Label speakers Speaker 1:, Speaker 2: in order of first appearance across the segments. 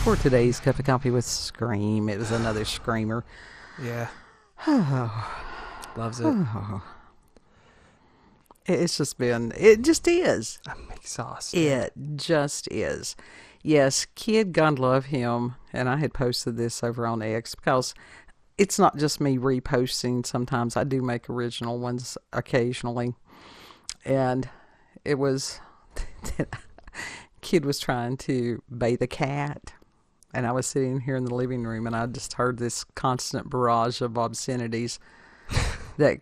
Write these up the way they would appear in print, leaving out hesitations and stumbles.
Speaker 1: for today's Cup of Coffee with Scream. It was another screamer.
Speaker 2: Yeah. Loves it.
Speaker 1: It's just been, it just is.
Speaker 2: I'm exhausted.
Speaker 1: It just is. Yes, kid, God love him. And I had posted this over on X because it's not just me reposting. Sometimes I do make original ones occasionally. And it was, kid was trying to bathe a cat. And I was sitting here in the living room and I just heard this constant barrage of obscenities that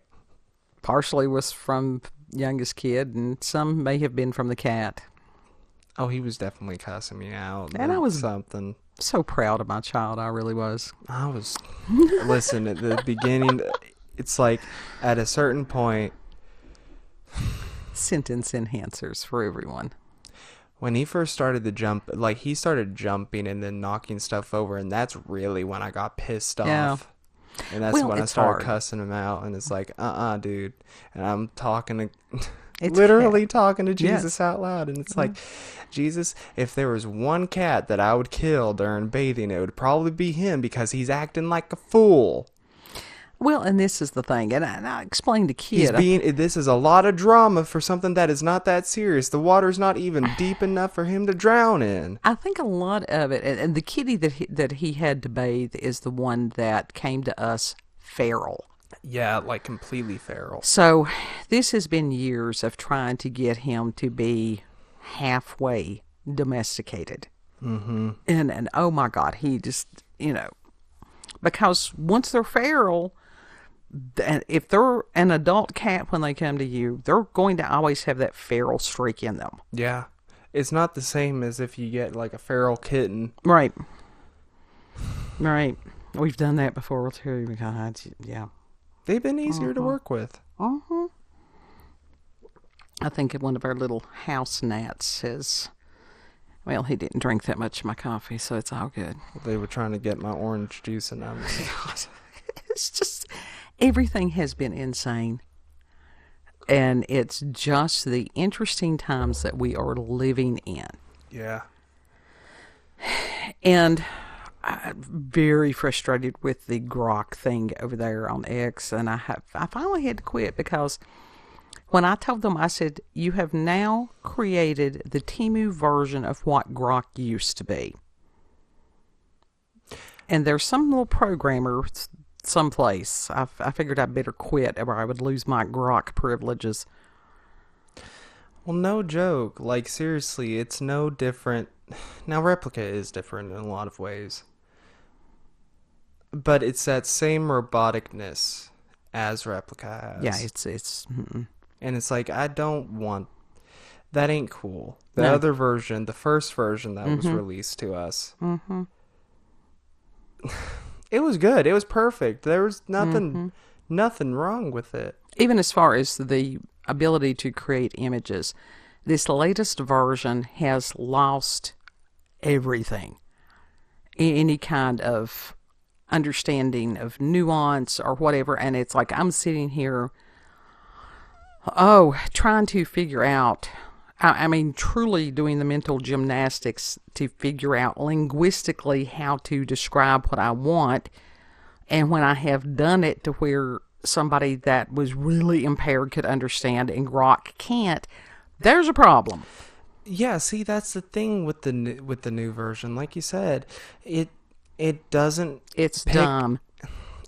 Speaker 1: partially was from youngest kid and some may have been from the cat.
Speaker 2: Oh, he was definitely cussing me out.
Speaker 1: And I was
Speaker 2: something.
Speaker 1: So proud of my child. I really was.
Speaker 2: I was. Listen, at the beginning, it's like at a certain point.
Speaker 1: Sentence enhancers for everyone.
Speaker 2: When he first started to jump, like he started jumping and then knocking stuff over, and that's really when I got pissed off. And that's when I started cussing him out, and it's like, dude. And I'm talking to, literally talking to Jesus out loud, and it's like, Jesus, if there was one cat that I would kill during bathing, it would probably be him because he's acting like a fool.
Speaker 1: Well, and this is the thing, and I explained to kid.
Speaker 2: This is a lot of drama for something that is not that serious. The water's not even deep enough for him to drown in.
Speaker 1: I think a lot of it, and the kitty that he had to bathe is the one that came to us feral.
Speaker 2: Yeah, like completely feral.
Speaker 1: So this has been years of trying to get him to be halfway domesticated. Mm-hmm. And oh my God, he just, because once they're feral, if they're an adult cat when they come to you, they're going to always have that feral streak in them.
Speaker 2: Yeah. It's not the same as if you get like a feral kitten.
Speaker 1: Right. Right. We've done that before too. Because, yeah.
Speaker 2: They've been easier to work with.
Speaker 1: I think one of our little house gnats says, well, he didn't drink that much of my coffee, so it's all good.
Speaker 2: They were trying to get my orange juice and I'm
Speaker 1: it's just, everything has been insane. And it's just the interesting times that we are living in.
Speaker 2: Yeah.
Speaker 1: And I'm very frustrated with the grok thing over there on X. And I finally had to quit because when I told them, I said, you have now created the Temu version of what grok used to be. And there's some little programmer someplace. I figured I'd better quit or I would lose my grok privileges.
Speaker 2: Well, no joke. Like, seriously, it's no different. Now, Replica is different in a lot of ways. But it's that same roboticness as Replica has.
Speaker 1: Yeah, it's
Speaker 2: And it's like, I don't want... That ain't cool. The other version, the first version that was released to us... It was good. It was perfect. There was nothing wrong with it.
Speaker 1: Even as far as the ability to create images, this latest version has lost everything. Any kind of understanding of nuance or whatever. And it's like I'm sitting here, trying to figure out... I mean, truly doing the mental gymnastics to figure out linguistically how to describe what I want. And when I have done it to where somebody that was really impaired could understand and grok can't, there's a problem.
Speaker 2: Yeah, see, that's the thing with the new version. Like you said, it doesn't...
Speaker 1: It's dumb.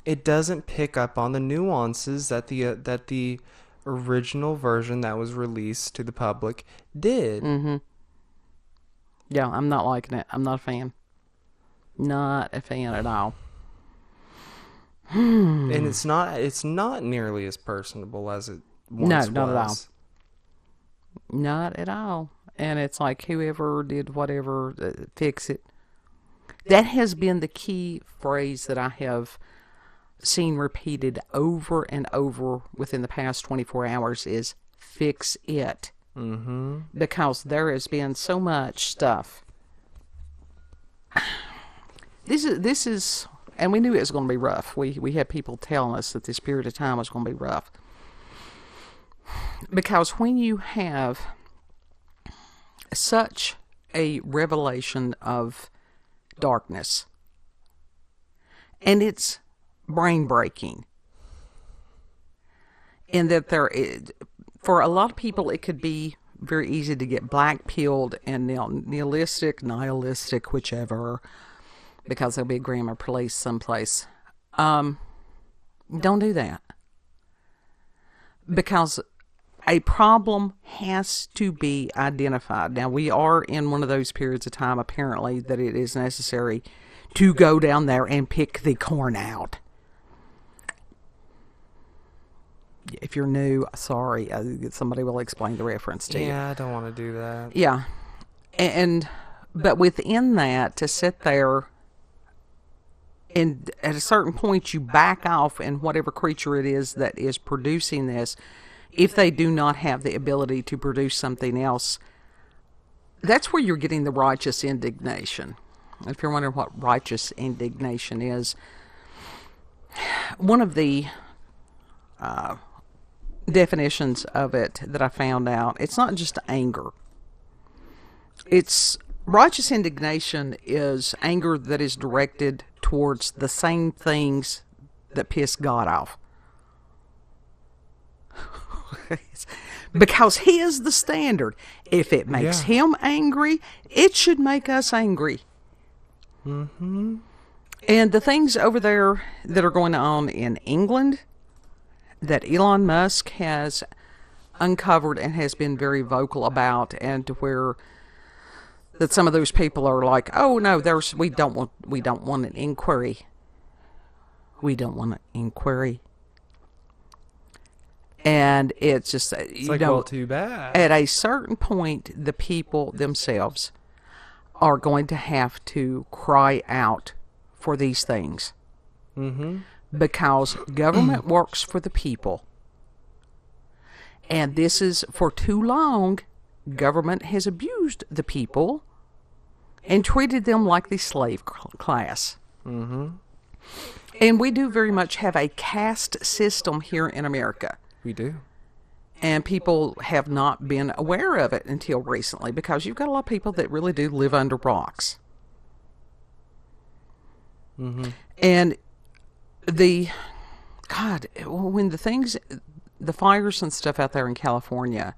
Speaker 2: It doesn't pick up on the nuances that the original version that was released to the public did.
Speaker 1: Yeah, I'm not liking it. I'm not a fan. Not a fan at all.
Speaker 2: And it's not nearly as personable as it once was.
Speaker 1: No, not at all. Not at all. And it's like whoever did whatever, fix it. That has been the key phrase that I have seen repeated over and over within the past 24 hours is fix it. Because there has been so much stuff. This is, and we knew it was going to be rough. We had people telling us that this period of time was going to be rough. Because when you have such a revelation of darkness. And it's brain-breaking. And that for a lot of people, it could be very easy to get black-pilled and nihilistic, whichever, because there'll be a grammar police someplace. Don't do that. Because a problem has to be identified. Now, we are in one of those periods of time, apparently, that it is necessary to go down there and pick the corn out. If you're new, sorry, somebody will explain the reference to you.
Speaker 2: Yeah, I don't want to do that.
Speaker 1: Yeah. But within that, to sit there and at a certain point you back off, and whatever creature it is that is producing this, if they do not have the ability to produce something else, that's where you're getting the righteous indignation. If you're wondering what righteous indignation is, one of the definitions of it that I found out, it's not just anger. It's righteous indignation is anger that is directed towards the same things that piss God off. Because he is the standard. If it makes him angry, it should make us angry.
Speaker 2: Mm-hmm.
Speaker 1: And the things over there that are going on in England, that Elon Musk has uncovered and has been very vocal about, and to where that some of those people are like, oh no, we don't want an inquiry. We don't want an inquiry. And it's just,
Speaker 2: well, too bad.
Speaker 1: At a certain point, the people themselves are going to have to cry out for these things.
Speaker 2: Mm-hmm.
Speaker 1: Because government works for the people. And this is, for too long, government has abused the people and treated them like the slave class.
Speaker 2: Mm-hmm.
Speaker 1: And we do very much have a caste system here in America.
Speaker 2: We do.
Speaker 1: And people have not been aware of it until recently, because you've got a lot of people that really do live under rocks.
Speaker 2: Mm-hmm.
Speaker 1: And when the fires and stuff out there in California,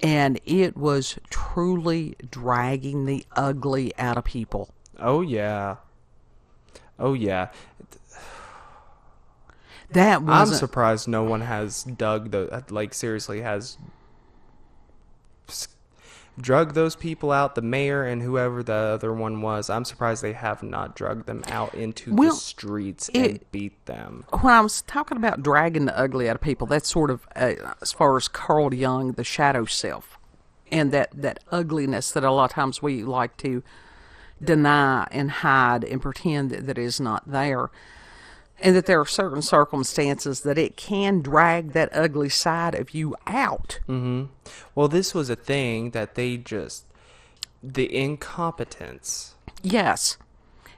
Speaker 1: and it was truly dragging the ugly out of people.
Speaker 2: Oh, yeah. Oh, yeah. I'm surprised no one has seriously has drug those people out, the mayor and whoever the other one was. I'm surprised they have not drugged them out into the streets and beat them.
Speaker 1: When I was talking about dragging the ugly out of people, that's sort of, as far as Carl Jung, the shadow self, and that ugliness that a lot of times we like to deny and hide and pretend that is not there. And that there are certain circumstances that it can drag that ugly side of you out.
Speaker 2: Mm-hmm. Well, this was a thing that the incompetence.
Speaker 1: Yes.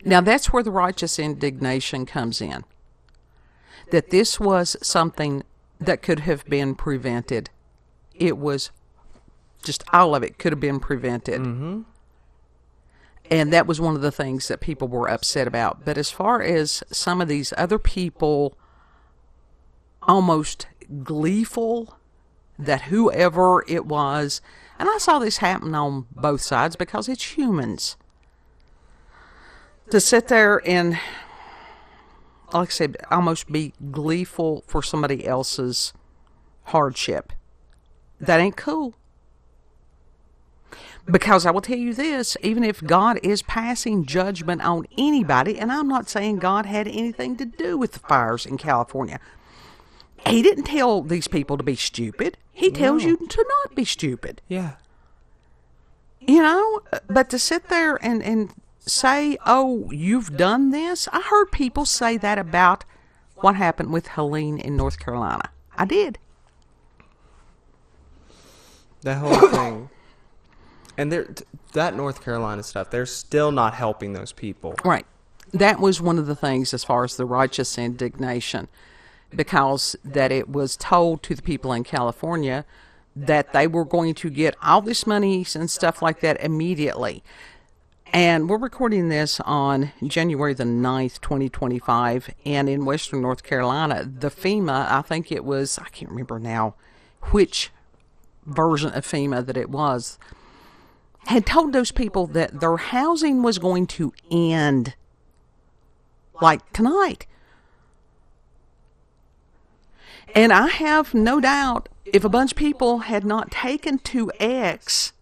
Speaker 1: Now that's where the righteous indignation comes in. That this was something that could have been prevented. It was just all of it could have been prevented.
Speaker 2: Mm-hmm.
Speaker 1: And that was one of the things that people were upset about. But as far as some of these other people almost gleeful that whoever it was, and I saw this happen on both sides because it's humans, to sit there and, like I said, almost be gleeful for somebody else's hardship. That ain't cool. Because I will tell you this, even if God is passing judgment on anybody, and I'm not saying God had anything to do with the fires in California, he didn't tell these people to be stupid. He tells you to not be stupid.
Speaker 2: Yeah.
Speaker 1: You know, but to sit there and say, oh, you've done this? I heard people say that about what happened with Helene in North Carolina. I did.
Speaker 2: That whole thing. And that North Carolina stuff, they're still not helping those people.
Speaker 1: Right. That was one of the things as far as the righteous indignation, because that it was told to the people in California that they were going to get all this money and stuff like that immediately. And we're recording this on January the 9th, 2025. And in Western North Carolina, the FEMA, I think it was, I can't remember now which version of FEMA that it was, had told those people that their housing was going to end like tonight. And I have no doubt if a bunch of people had not taken to X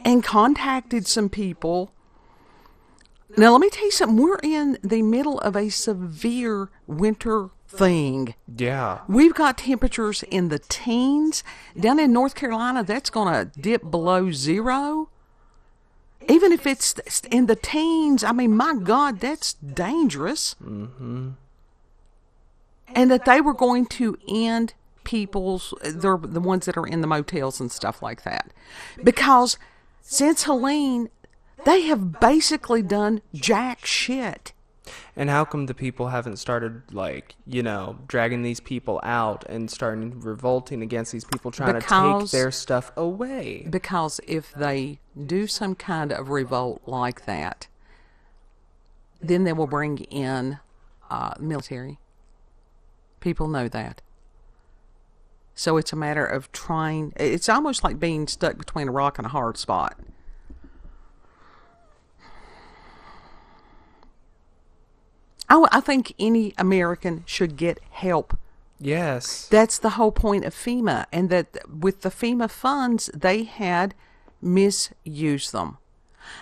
Speaker 1: and contacted some people. Now, let me tell you something. We're in the middle of a severe winter thing.
Speaker 2: Yeah.
Speaker 1: We've got temperatures in the teens. Down in North Carolina, that's going to dip below zero. Even if it's in the teens, I mean, my God, that's dangerous.
Speaker 2: Mm-hmm.
Speaker 1: And that they were going to end people's, the ones that are in the motels and stuff like that. Because since Helene, they have basically done jack shit.
Speaker 2: And how come the people haven't started, like, you know, dragging these people out and starting revolting against these people trying to take their stuff away?
Speaker 1: Because if they do some kind of revolt like that, then they will bring in military. People know that. So it's a matter of trying. It's almost like being stuck between a rock and a hard spot. I think any American should get help.
Speaker 2: Yes.
Speaker 1: That's the whole point of FEMA. And that with the FEMA funds, they had misused them.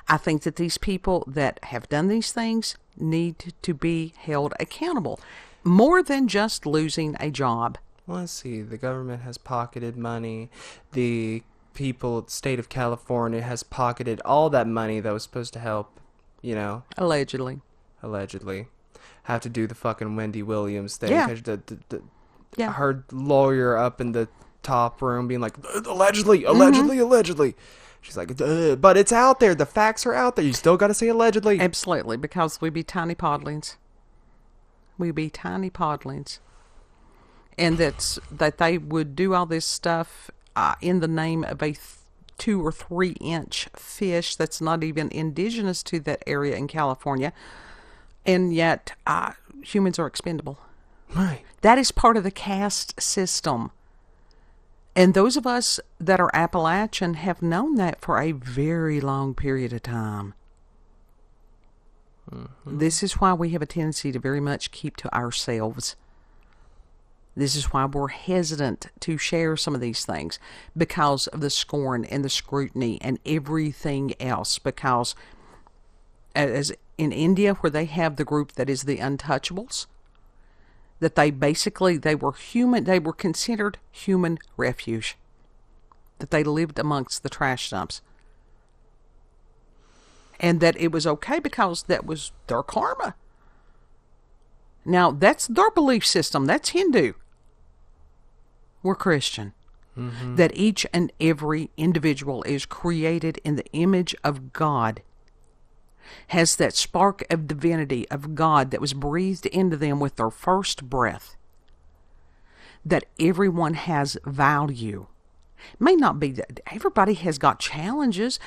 Speaker 1: I think that these people that have done these things need to be held accountable. More than just losing a job.
Speaker 2: Well, let's see. The government has pocketed money. The people, the state of California has pocketed all that money that was supposed to help, you know.
Speaker 1: Allegedly.
Speaker 2: Have to do the fucking Wendy Williams thing.
Speaker 1: Yeah.
Speaker 2: I heard lawyer up in the top room being like, allegedly. She's like, but it's out there. The facts are out there. You still got to say allegedly.
Speaker 1: Absolutely, because we be tiny podlings. And that they would do all this stuff in the name of a 2 or 3 inch fish that's not even indigenous to that area in California. And yet, humans are expendable.
Speaker 2: Right.
Speaker 1: That is part of the caste system. And those of us that are Appalachian have known that for a very long period of time. Mm-hmm. This is why we have a tendency to very much keep to ourselves. This is why we're hesitant to share some of these things, because of the scorn and the scrutiny and everything else. Because as in India, where they have the group that is the untouchables, that they were considered human refuge, that they lived amongst the trash dumps. And that it was okay because that was their karma. Now, that's their belief system. That's Hindu. We're Christian. Mm-hmm. That each and every individual is created in the image of God. Has that spark of divinity of God that was breathed into them with their first breath. That everyone has value. It may not be that everybody has got challenges.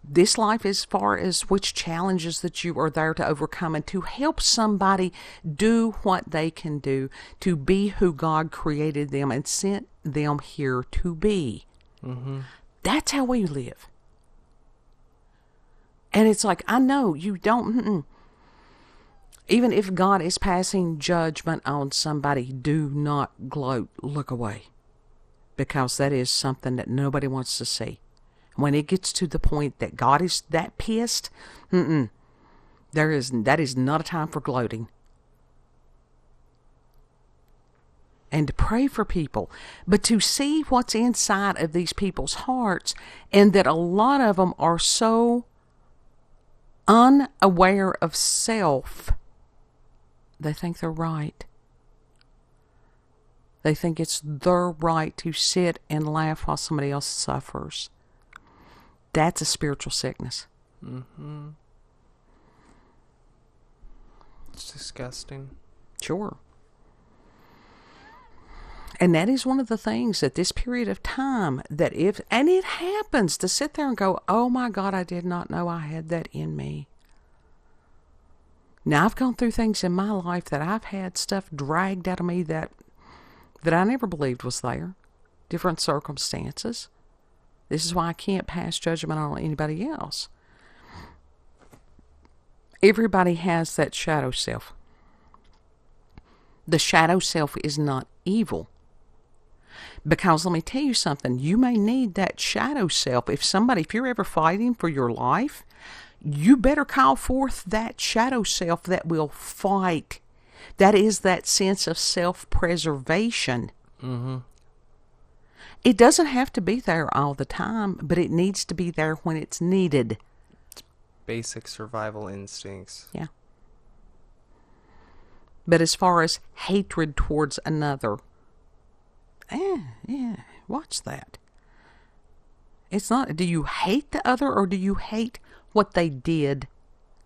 Speaker 1: This life, as far as which challenges that you are there to overcome and to help somebody do what they can do to be who God created them and sent them here to be. Mm-hmm. That's how we live. And it's like, I know you don't, even if God is passing judgment on somebody, do not gloat, look away. Because that is something that nobody wants to see. When it gets to the point that God is that pissed, that is not a time for gloating. And to pray for people, but to see what's inside of these people's hearts, and that a lot of them are so unaware of self, they think they're right. They think it's their right to sit and laugh while somebody else suffers. That's a spiritual sickness.
Speaker 2: Mm-hmm. It's disgusting.
Speaker 1: Sure. And that is one of the things at this period of time that and it happens to sit there and go, oh my God, I did not know I had that in me. Now, I've gone through things in my life that I've had stuff dragged out of me that I never believed was there. Different circumstances. This is why I can't pass judgment on anybody else. Everybody has that shadow self. The shadow self is not evil. Because let me tell you something, you may need that shadow self. If you're ever fighting for your life, you better call forth that shadow self that will fight. That is that sense of self-preservation.
Speaker 2: Mm-hmm.
Speaker 1: It doesn't have to be there all the time, but it needs to be there when it's needed.
Speaker 2: It's basic survival instincts.
Speaker 1: Yeah. But as far as hatred towards another, watch that. It's not, do you hate the other or do you hate what they did?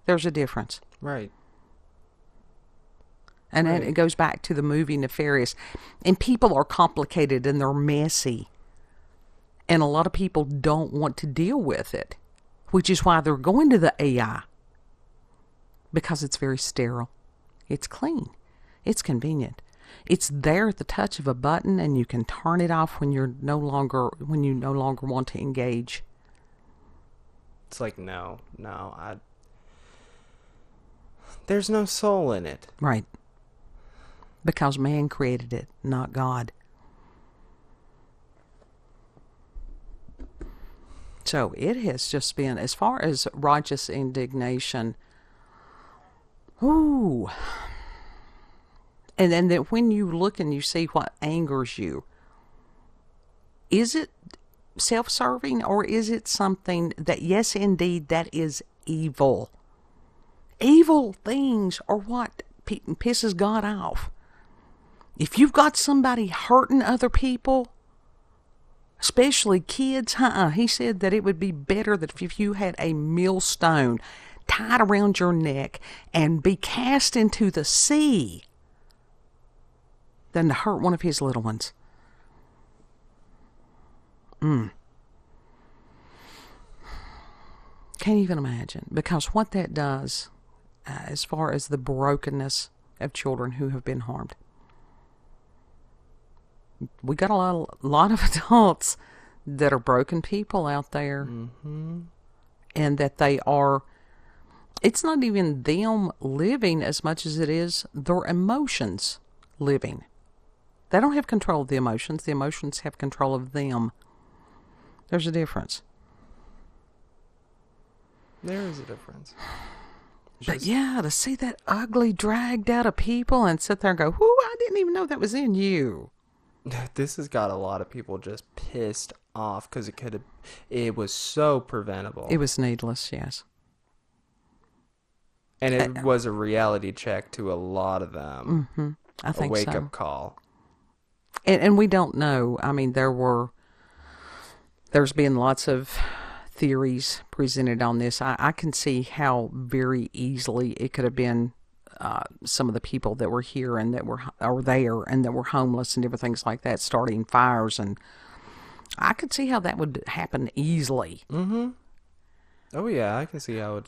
Speaker 1: There's a difference.
Speaker 2: Right.
Speaker 1: And then it goes back to the movie Nefarious. And people are complicated and they're messy. And a lot of people don't want to deal with it, which is why they're going to the AI. Because it's very sterile. It's clean. It's convenient. It's there at the touch of a button, and you can turn it off when you no longer want to engage.
Speaker 2: It's like there's no soul in it.
Speaker 1: Right. Because man created it, not God. So it has just been, as far as righteous indignation, ooh. And then that when you look and you see what angers you, is it self-serving or is it something that, yes, indeed, that is evil? Evil things are what pisses God off. If you've got somebody hurting other people, especially kids, he said that it would be better that if you had a millstone tied around your neck and be cast into the sea than to hurt one of his little ones. Can't even imagine. Because what that does, as far as the brokenness of children who have been harmed. We got a lot of adults that are broken people out there.
Speaker 2: Mm-hmm.
Speaker 1: And that they are, it's not even them living as much as it is their emotions living. They don't have control of the emotions. The emotions have control of them. There's a difference.
Speaker 2: There is a difference.
Speaker 1: But yeah, to see that ugly dragged out of people and sit there and go, "Whoo, I didn't even know that was in you."
Speaker 2: This has got a lot of people just pissed off because it was so preventable.
Speaker 1: It was needless, yes.
Speaker 2: And it was a reality check to a lot of them.
Speaker 1: Mm-hmm. I think so.
Speaker 2: A wake-up call.
Speaker 1: And we don't know. I mean, there's been lots of theories presented on this. I can see how very easily it could have been some of the people that were here and that were there and that were homeless and different things like that, starting fires, and I could see how that would happen easily.
Speaker 2: Mm-hmm. Oh yeah, I can see how it.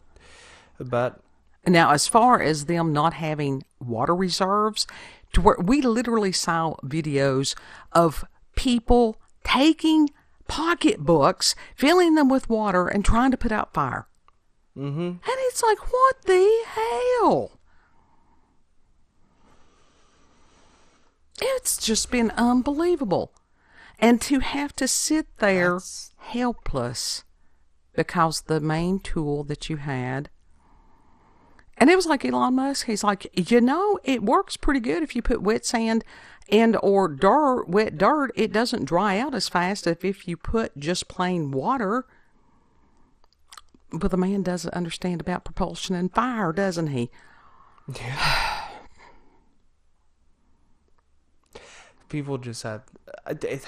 Speaker 2: But
Speaker 1: now, as far as them not having water reserves, to where we literally saw videos of people taking pocketbooks, filling them with water, and trying to put out fire.
Speaker 2: Mm-hmm.
Speaker 1: And it's like, what the hell? It's just been unbelievable. And to have to sit there helpless because the main tool that you had. And it was like Elon Musk. He's like, it works pretty good if you put wet sand and or wet dirt. It doesn't dry out as fast as if you put just plain water. But the man doesn't understand about propulsion and fire, doesn't he?
Speaker 2: Yeah. People just have... Of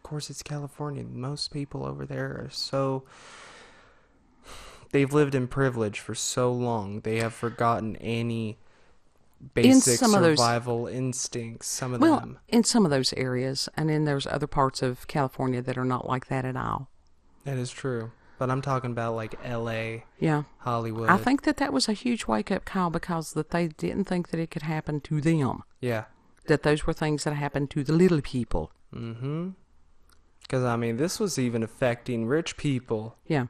Speaker 2: course, it's California. Most people over there are so... They've lived in privilege for so long. They have forgotten any basic survival instincts, some of them.
Speaker 1: In some of those areas, and then there's other parts of California that are not like that at all.
Speaker 2: That is true. But I'm talking about like L.A., Hollywood.
Speaker 1: I think that was a huge wake-up call because that they didn't think that it could happen to them.
Speaker 2: Yeah.
Speaker 1: That those were things that happened to the little people.
Speaker 2: Mm-hmm. Because, I mean, this was even affecting rich people.
Speaker 1: Yeah.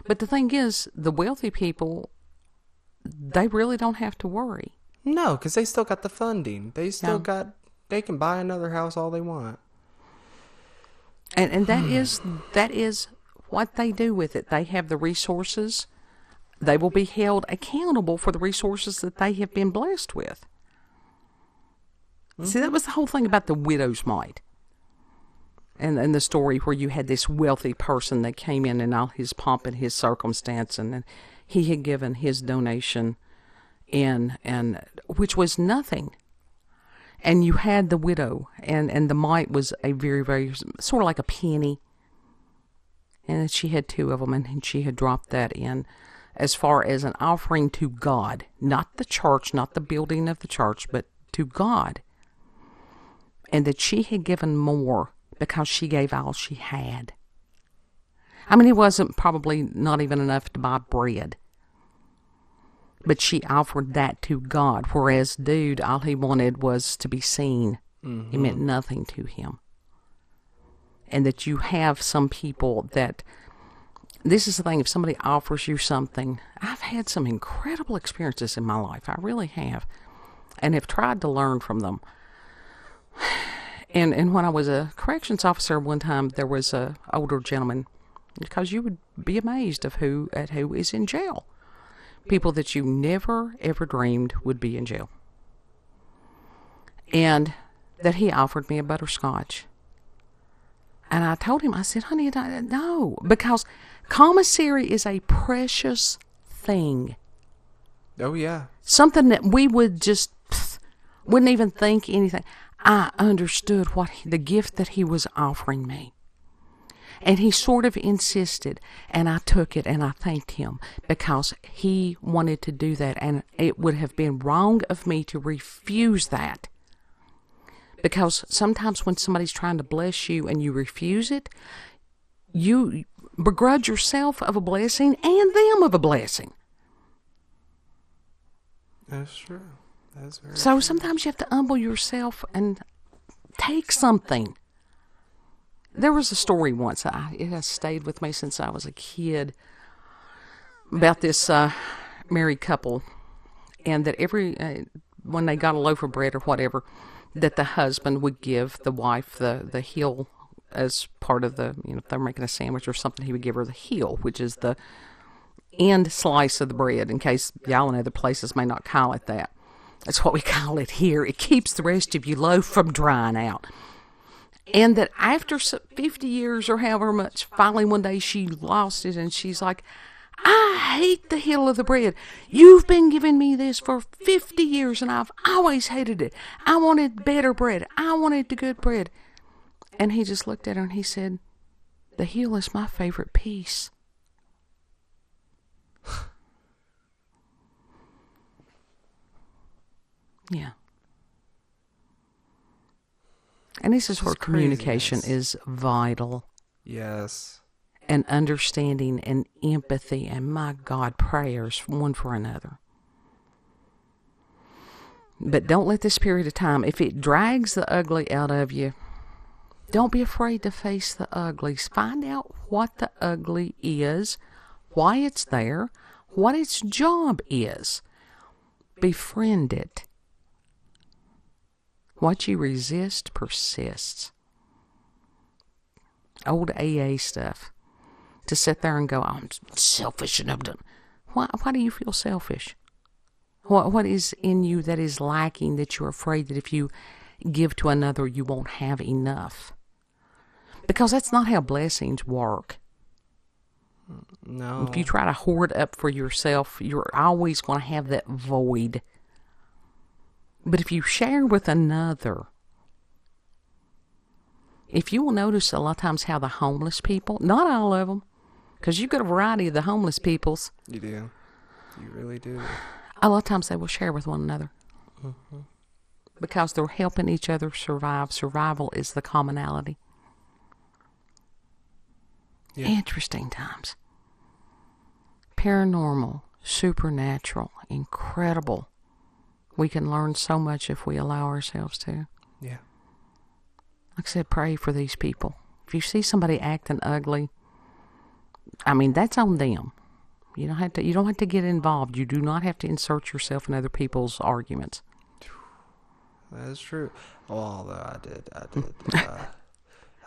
Speaker 1: But the thing is, the wealthy people, they really don't have to worry.
Speaker 2: No, because they still got the funding. They still they can buy another house all they want.
Speaker 1: And that is what they do with it. They have the resources. They will be held accountable for the resources that they have been blessed with. Mm-hmm. See, that was the whole thing about the widow's mite. And the story where you had this wealthy person that came in all his pomp and his circumstance, and he had given his donation in, and which was nothing. And you had the widow, and the mite was a very, very, sort of like a penny. And she had 2 of them, and she had dropped that in as far as an offering to God. Not the church, not the building of the church, but to God. And that she had given more because she gave all she had. I mean, it wasn't probably not even enough to buy bread. But she offered that to God, whereas dude, all he wanted was to be seen. Mm-hmm. It meant nothing to him. And that you have some people that, this is the thing, if somebody offers you something, I've had some incredible experiences in my life, I really have, and have tried to learn from them. And when I was a corrections officer one time, there was a older gentleman, because you would be amazed at who is in jail. People that you never, ever dreamed would be in jail. And that he offered me a butterscotch. And I told him, I said, honey, no, because commissary is a precious thing.
Speaker 2: Oh, yeah.
Speaker 1: Something that we would just, wouldn't even think anything. I understood the gift that he was offering me. And he sort of insisted, and I took it, and I thanked him because he wanted to do that, and it would have been wrong of me to refuse that. Because sometimes when somebody's trying to bless you and you refuse it, you begrudge yourself of a blessing and them of a blessing.
Speaker 2: That's true. That's very
Speaker 1: so
Speaker 2: true.
Speaker 1: Sometimes you have to humble yourself and take something. There was a story once, it has stayed with me since I was a kid, about this married couple, and that when they got a loaf of bread or whatever, that the husband would give the wife the heel as part of the, if they're making a sandwich or something, he would give her the heel, which is the end slice of the bread, in case y'all in other places may not call it that. That's what we call it here. It keeps the rest of your loaf from drying out. And that after 50 years or however much, finally one day she lost it, and she's like, I hate the heel of the bread. You've been giving me this for 50 years, and I've always hated it. I wanted better bread. I wanted the good bread. And he just looked at her and he said, the heel is my favorite piece. Yeah. And this is where communication is vital.
Speaker 2: Yes.
Speaker 1: And understanding and empathy and, my God, prayers one for another. But don't let this period of time, if it drags the ugly out of you, don't be afraid to face the uglies. Find out what the ugly is, why it's there, what its job is. Befriend it. What you resist persists. Old AA stuff. To sit there and go, I'm selfish and I've done. Why do you feel selfish? What is in you that is lacking, that you're afraid that if you give to another, you won't have enough? Because that's not how blessings work.
Speaker 2: No.
Speaker 1: If you try to hoard up for yourself, you're always going to have that void. But if you share with another, if you will notice a lot of times how the homeless people, not all of them, because you've got a variety of the homeless peoples.
Speaker 2: You do. You really do.
Speaker 1: A lot of times they will share with one another.
Speaker 2: Mm-hmm.
Speaker 1: Because they're helping each other survive. Survival is the commonality. Yeah. Interesting times. Paranormal, supernatural, incredible. We can learn so much if we allow ourselves to.
Speaker 2: Yeah.
Speaker 1: Like I said, pray for these people. If you see somebody acting ugly, I mean, that's on them. You don't have to get involved. You do not have to insert yourself in other people's arguments.
Speaker 2: That is true. Well, although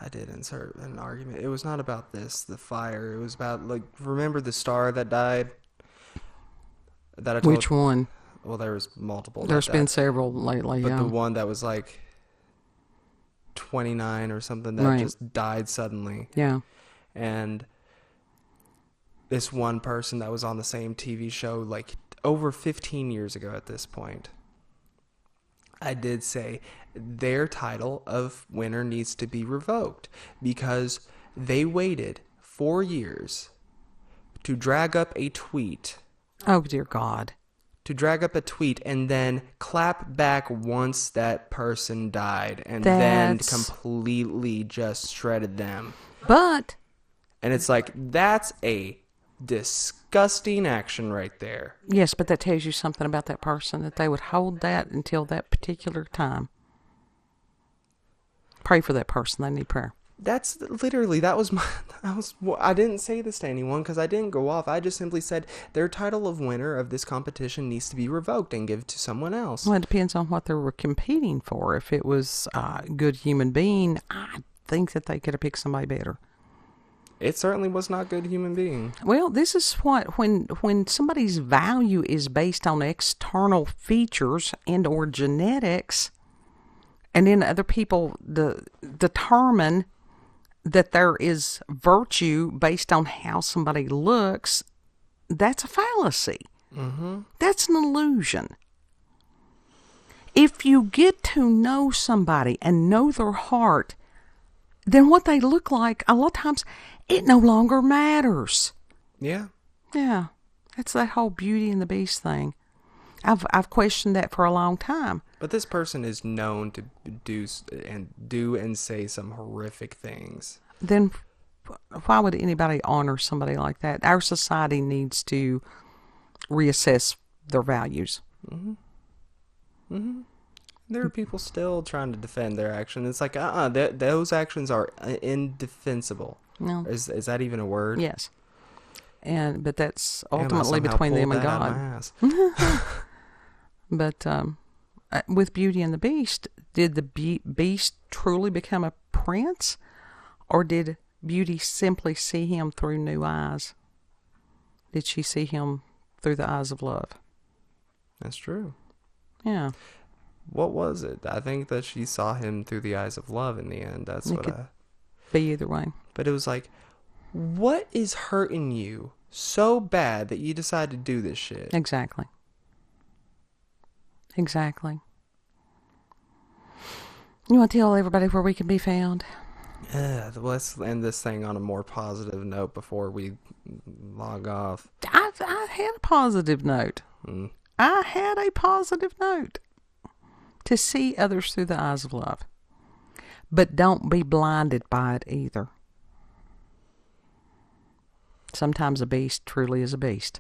Speaker 2: I did insert an argument. It was not about the fire. It was about, like, remember the star that died? That I told,
Speaker 1: which one?
Speaker 2: Well, there was multiple.
Speaker 1: There's been several lately,
Speaker 2: but the one that was like 29 or something that just died suddenly.
Speaker 1: Yeah.
Speaker 2: And this one person that was on the same TV show, like, over 15 years ago at this point, I did say their title of winner needs to be revoked because they waited 4 years to drag up a tweet.
Speaker 1: Oh, dear God.
Speaker 2: To drag up a tweet and then clap back once that person died and then completely just shredded them.
Speaker 1: But.
Speaker 2: And it's like, that's a disgusting action right there.
Speaker 1: Yes, but that tells you something about that person, that they would hold that until that particular time. Pray for that person. They need prayer.
Speaker 2: That's literally, I didn't say this to anyone because I didn't go off. I just simply said their title of winner of this competition needs to be revoked and give to someone else.
Speaker 1: Well, it depends on what they were competing for. If it was a good human being, I think that they could have picked somebody better.
Speaker 2: It certainly was not good human being.
Speaker 1: Well, this is what, when somebody's value is based on external features and or genetics, and then other people determine that there is virtue based on how somebody looks, that's a fallacy.
Speaker 2: Mm-hmm.
Speaker 1: That's an illusion. If you get to know somebody and know their heart, then what they look like, a lot of times, it no longer matters.
Speaker 2: Yeah.
Speaker 1: Yeah. That's that whole Beauty and the Beast thing. I've questioned that for a long time.
Speaker 2: But this person is known to do and say some horrific things.
Speaker 1: Then why would anybody honor somebody like that? Our society needs to reassess their values.
Speaker 2: Mm-hmm. Mm-hmm. There are people still trying to defend their action. It's like, those actions are indefensible.
Speaker 1: No.
Speaker 2: Is that even a word?
Speaker 1: Yes. But that's ultimately between them and God. But with Beauty and the Beast, did the Beast truly become a prince? Or did Beauty simply see him through new eyes? Did she see him through the eyes of love?
Speaker 2: That's true.
Speaker 1: Yeah.
Speaker 2: What was it? I think that she saw him through the eyes of love in the end. That's
Speaker 1: it
Speaker 2: what
Speaker 1: could be either way.
Speaker 2: But it was like, what is hurting you so bad that you decide to do this shit?
Speaker 1: Exactly. Exactly. You want to tell everybody where we can be found?
Speaker 2: Let's end this thing on a more positive note before we log off.
Speaker 1: I had a positive note. I had a positive note. To see others through the eyes of love. But don't be blinded by it either. Sometimes a beast truly is a beast.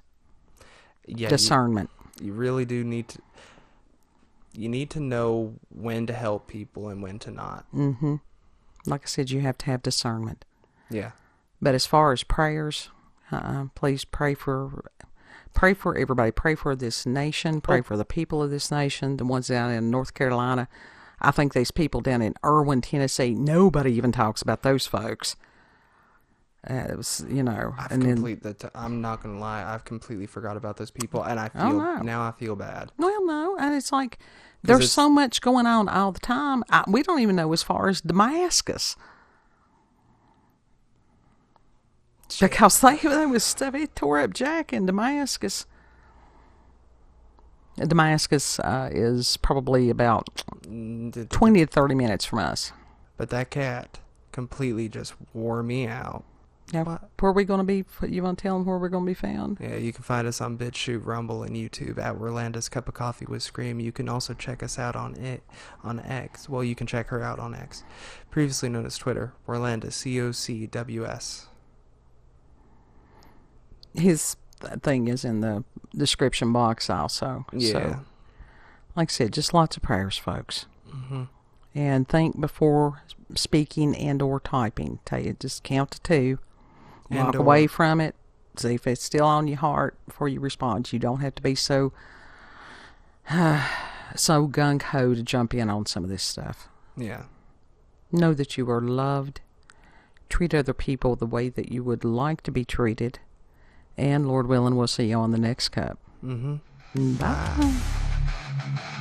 Speaker 1: Yeah, discernment.
Speaker 2: You really do need to. You need to know when to help people and when to not.
Speaker 1: Mm-hmm. Like I said, you have to have discernment.
Speaker 2: Yeah.
Speaker 1: But as far as prayers, please pray for everybody. Pray for this nation. Pray for the people of this nation. The ones down in North Carolina. I think these people down in Irwin, Tennessee, nobody even talks about those folks. It was, I'm
Speaker 2: not going to lie. I've completely forgot about those people. And now I feel bad.
Speaker 1: Well, no. And it's like, there's so much going on all the time. We don't even know as far as Damascus. Because they tore up Jack in Damascus. Damascus is probably about 20 to 30 minutes from us.
Speaker 2: But that cat completely just wore me out.
Speaker 1: Yeah, where are we going to be? You want to tell them where we're going to be found?
Speaker 2: Yeah, you can find us on BitChute, Rumble, and YouTube at Rolanda's Cup of Coffee with Scream. You can also check us out on X. Well, you can check her out on X, previously known as Twitter. Rolanda, COCWS.
Speaker 1: His thing is in the description box also.
Speaker 2: Yeah.
Speaker 1: So, like I said, just lots of prayers, folks.
Speaker 2: Mm-hmm.
Speaker 1: And think before speaking and or typing. Tell you, just count to 2. Walk away from it. See if it's still on your heart before you respond. You don't have to be so gung-ho to jump in on some of this stuff.
Speaker 2: Yeah.
Speaker 1: Know that you are loved. Treat other people the way that you would like to be treated. And Lord willing, we'll see you on the next cup.
Speaker 2: Mm-hmm.
Speaker 1: Bye.